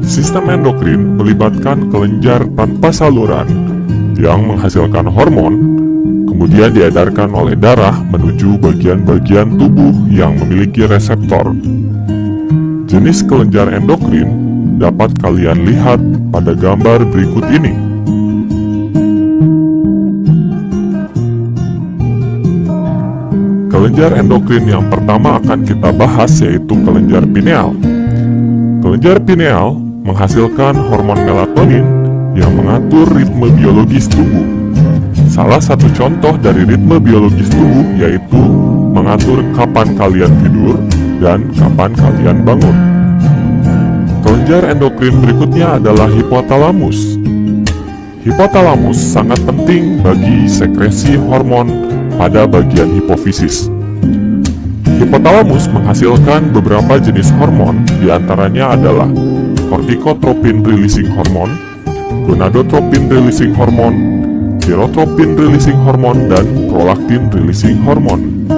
Sistem endokrin melibatkan kelenjar tanpa saluran yang menghasilkan hormon, kemudian diedarkan oleh darah menuju bagian-bagian tubuh yang memiliki reseptor. Jenis kelenjar endokrin dapat kalian lihat pada gambar berikut ini. Kelenjar endokrin yang pertama akan kita bahas yaitu kelenjar pineal. Kelenjar pineal menghasilkan hormon melatonin yang mengatur ritme biologis tubuh. Salah satu contoh dari ritme biologis tubuh yaitu mengatur kapan kalian tidur dan kapan kalian bangun. Kelenjar endokrin berikutnya adalah hipotalamus. Hipotalamus sangat penting bagi sekresi hormon pada bagian hipofisis. Hipotalamus menghasilkan beberapa jenis hormon, diantaranya adalah corticotropin releasing hormone, gonadotropin releasing hormone, thyrotropin releasing hormone, dan prolaktin releasing hormone.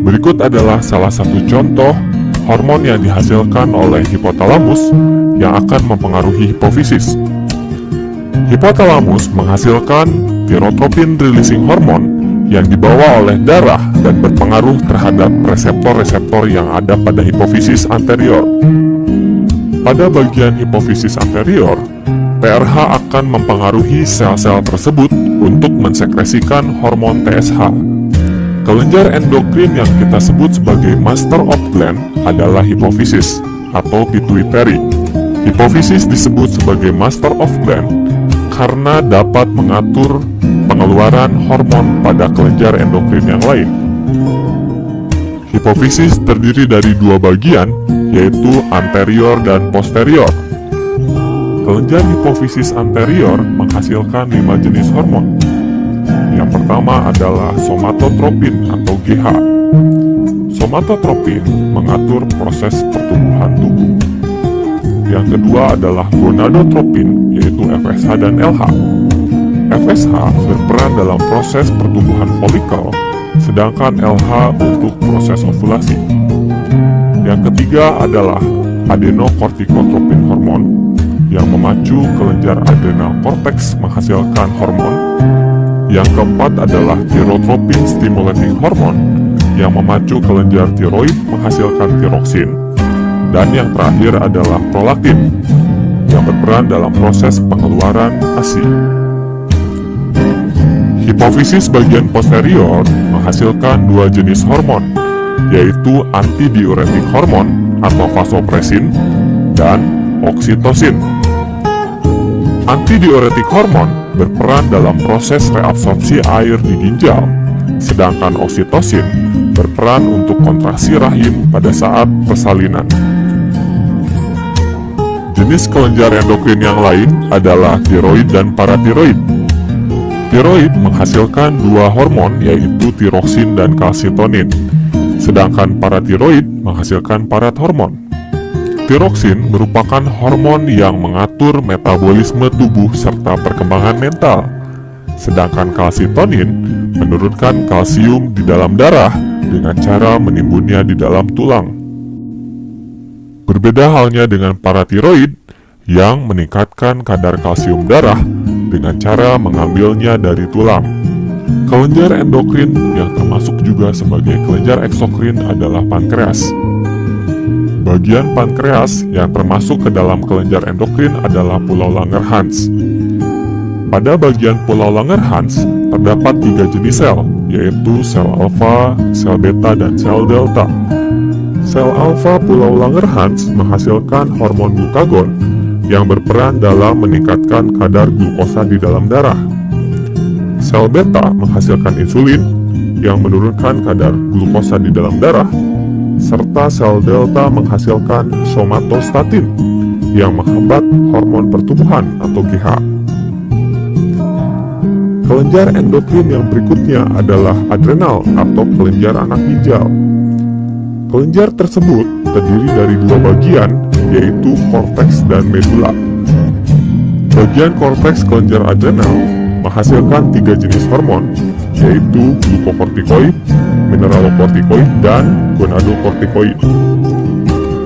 Berikut adalah salah satu contoh hormon yang dihasilkan oleh hipotalamus yang akan mempengaruhi hipofisis. Hipotalamus menghasilkan thyrotropin releasing hormone yang dibawa oleh darah dan berpengaruh terhadap reseptor-reseptor yang ada pada hipofisis anterior. Pada bagian hipofisis anterior, PRH akan mempengaruhi sel-sel tersebut untuk mensekresikan hormon TSH. Kelenjar endokrin yang kita sebut sebagai master of gland adalah hipofisis atau pituitary. Hipofisis disebut sebagai master of gland karena dapat mengatur pengeluaran hormon pada kelenjar endokrin yang lain. Hipofisis terdiri dari dua bagian, yaitu anterior dan posterior. Kelenjar hipofisis anterior menghasilkan 5 jenis hormon. Yang pertama adalah somatotropin atau GH. Somatotropin mengatur proses pertumbuhan tubuh. Yang kedua adalah gonadotropin, yaitu FSH dan LH. FSH berperan dalam proses pertumbuhan folikel, sedangkan LH untuk proses ovulasi. Yang ketiga adalah adenokortikotropin hormon yang memacu kelenjar adrenal korteks menghasilkan hormon. Yang keempat adalah thyrotropin stimulating hormone yang memacu kelenjar tiroid menghasilkan tiroksin. Dan yang terakhir adalah prolaktin yang berperan dalam proses pengeluaran ASI. Hipofisis bagian posterior menghasilkan 2 jenis hormon, yaitu antidiuretik hormon atau vasopresin dan oksitosin. Antidiuretik hormon berperan dalam proses reabsorpsi air di ginjal, sedangkan oksitosin berperan untuk kontraksi rahim pada saat persalinan. Jenis kelenjar endokrin yang lain adalah tiroid dan paratiroid. Tiroid menghasilkan 2 hormon yaitu tiroksin dan kalsitonin, sedangkan paratiroid menghasilkan parathormon. Tiroksin merupakan hormon yang mengatur metabolisme tubuh serta perkembangan mental, sedangkan kalsitonin menurunkan kalsium di dalam darah dengan cara menimbunnya di dalam tulang. Berbeda halnya dengan paratiroid yang meningkatkan kadar kalsium darah dengan cara mengambilnya dari tulang. Kelenjar endokrin yang termasuk juga sebagai kelenjar eksokrin adalah pankreas. Bagian pankreas yang termasuk ke dalam kelenjar endokrin adalah pulau Langerhans. Pada bagian pulau Langerhans terdapat 3 jenis sel, yaitu sel alfa, sel beta, dan sel delta. Sel alfa pulau Langerhans menghasilkan hormon glukagon yang berperan dalam meningkatkan kadar glukosa di dalam darah. Sel beta menghasilkan insulin yang menurunkan kadar glukosa di dalam darah, serta sel delta menghasilkan somatostatin yang menghambat hormon pertumbuhan atau GH. Kelenjar endokrin yang berikutnya adalah adrenal atau kelenjar anak ginjal. Kelenjar tersebut terdiri dari 2 bagian, yaitu korteks dan medula. Bagian korteks kelenjar adrenal menghasilkan 3 jenis hormon, yaitu glukokortikoid, mineralokortikoid, dan gonadokortikoid.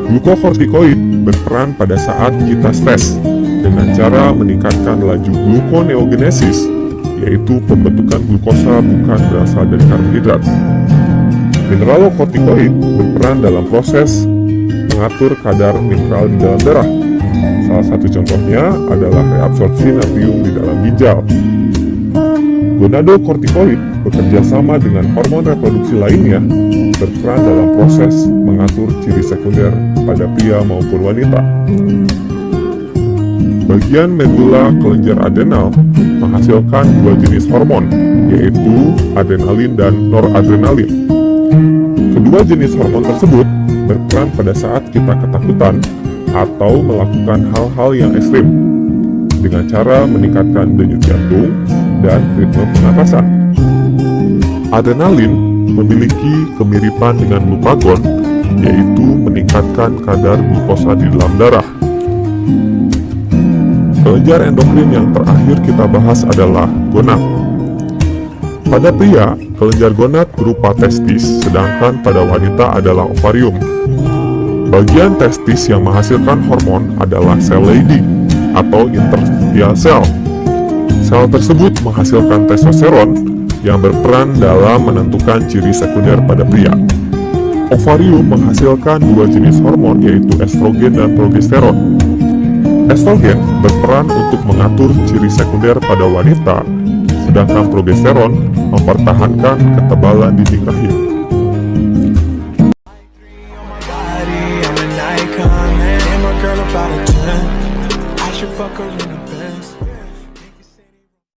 Glukokortikoid berperan pada saat kita stres dengan cara meningkatkan laju gluconeogenesis, yaitu pembentukan glukosa bukan berasal dari karbohidrat. Mineralokortikoid berperan dalam proses mengatur kadar mineral di dalam darah. Salah satu contohnya adalah reabsorpsi natrium di dalam ginjal. Gonadokortikoid bekerja sama dengan hormon reproduksi lainnya, berperan dalam proses mengatur ciri sekunder pada pria maupun wanita. Bagian medula kelenjar adrenal menghasilkan dua jenis hormon, yaitu adrenalin dan noradrenalin. Kedua jenis hormon tersebut berperan pada saat kita ketakutan atau melakukan hal-hal yang ekstrim, dengan cara meningkatkan denyut jantung dan ritme pernapasan. Adrenalin memiliki kemiripan dengan glukagon, yaitu meningkatkan kadar glukosa di dalam darah. Kelenjar endokrin yang terakhir kita bahas adalah gonad. Pada pria, kelenjar gonad berupa testis, sedangkan pada wanita adalah ovarium. Bagian testis yang menghasilkan hormon adalah sel Leydig atau interstitial cell. Sel tersebut menghasilkan testosteron yang berperan dalam menentukan ciri sekunder pada pria. Ovarium menghasilkan dua jenis hormon, yaitu estrogen dan progesteron. Estrogen berperan untuk mengatur ciri sekunder pada wanita, sedangkan progesteron mempertahankan ketebalan dinding rahim. Girl about a 10, I should fuck her in the Benz.